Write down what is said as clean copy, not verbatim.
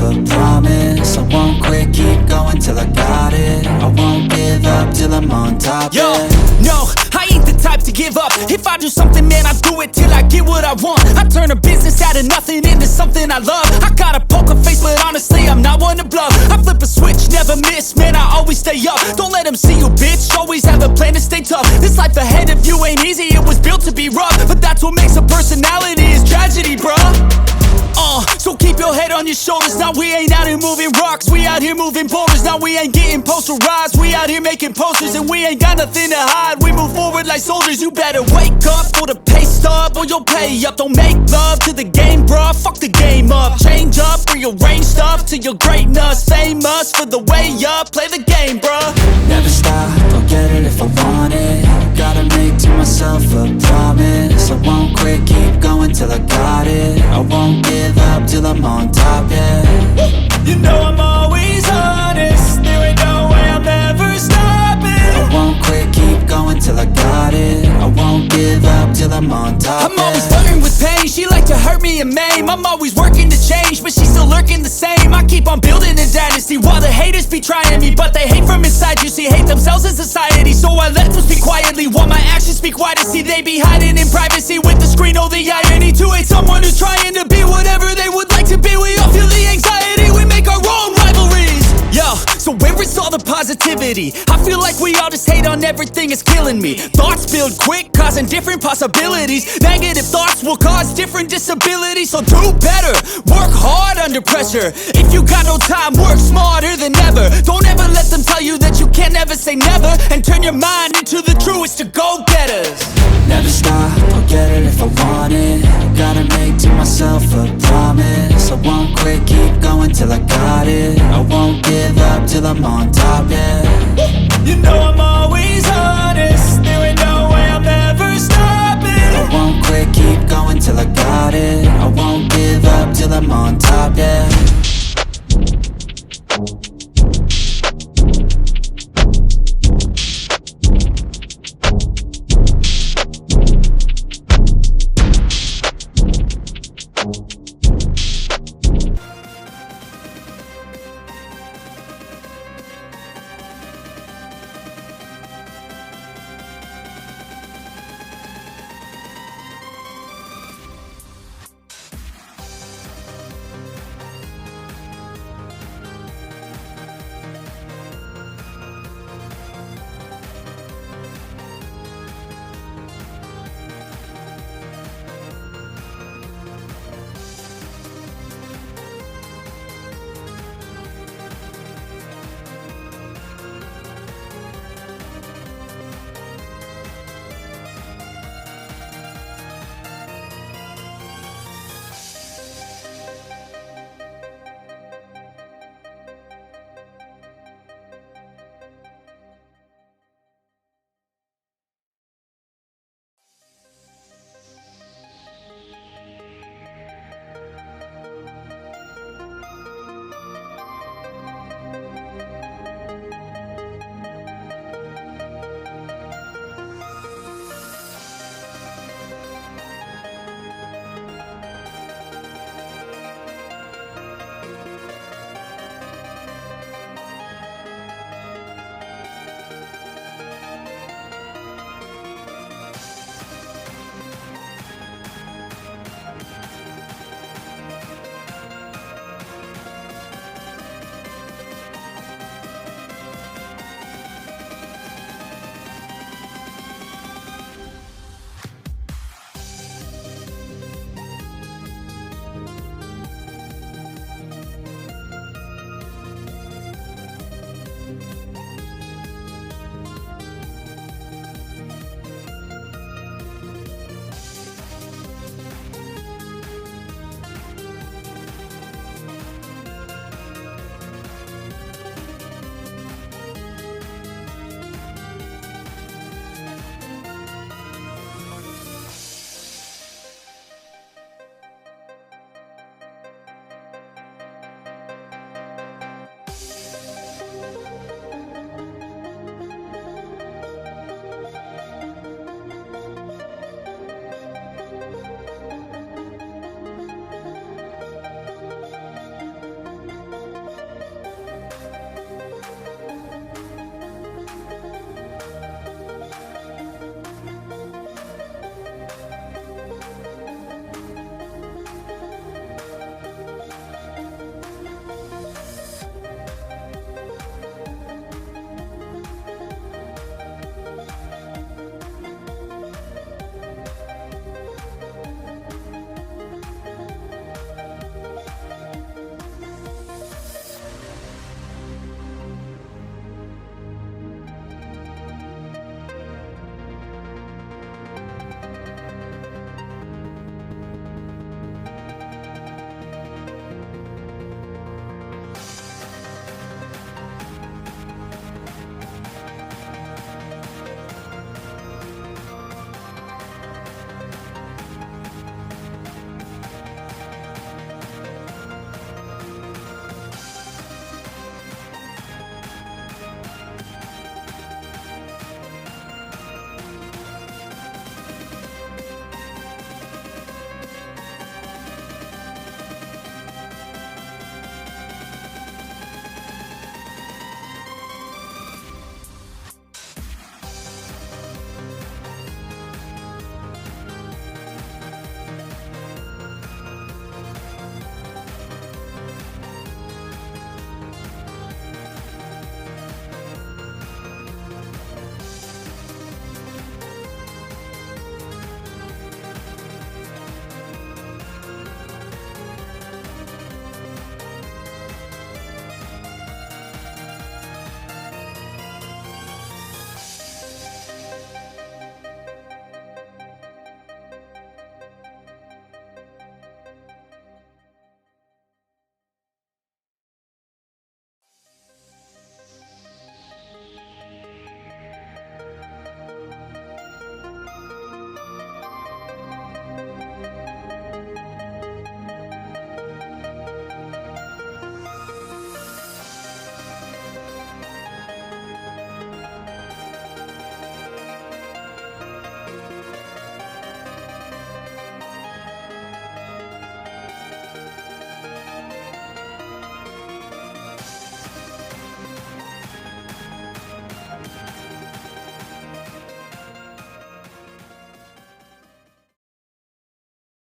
a promise. I won't quit, keep going till I got it. I won't give up till I'm on top. Yo, no, I ain't the type to give up. If I do something, man, I do it till I get what I want. I turn a business out of nothing into something I love. I got a poker face, but honestly, I'm not one to bluff. I flip a switch, never miss, man, I always stay up. Don't let them see you, bitch, always have a plan to stay tough. This life ahead of you ain't easy, it was built to be rough. But that's what makes a personality, is tragedy, bruh. So keep your head on your shoulders. Now we ain't out here moving rocks, we out here moving boulders. Now we ain't getting posterized, we out here making posters. And we ain't got nothing to hide, we move forward like soldiers. You better wake up for the pay stub, or you'll pay up. Don't make love to the game, bruh, fuck the game up. Change up, rearrange stuff to your greatness. Famous for the way up, play the game, bruh. Never stop, I'll get it if I want it. Gotta make to myself a promise. I won't quit, keep going till I got it. I won't give up till I'm on top, yeah. You know I'm always honest, there ain't no way I'm ever stopping. I won't quit, keep going till I got it. I won't give up till I'm on top, I'm always flirting with pain, she like to hurt me and maim. I'm always working to change, but she's still lurking the same. I keep on building a dynasty while the haters be trying me. But they hate from inside, you see, hate themselves in society. So I let them speak quietly while my actions speak wider. See, they be hiding in privacy with the screen, oh the irony. To hate someone who's trying to be whatever they would like to be. We all feel the anxiety, we make our own rivalries. Yo, so where is all the positivity? I feel like we all just hate on everything, it's killing me. Thoughts build quick, causing different possibilities. Negative thoughts will cause different disabilities. So do better, work hard under pressure. If you got no time, work smarter than ever. Don't ever let them tell you that you can't never say never. And turn your mind into the truest of go-getters. Never stop, I'll get it if I want it. Gotta make to myself a promise. I won't quit, keep going till I got it. I won't give up till I'm on top, yeah. You know I'm always honest, there ain't no way I'm ever stopping. I won't quit, keep going till I got it. I won't give up till I'm on top, yeah.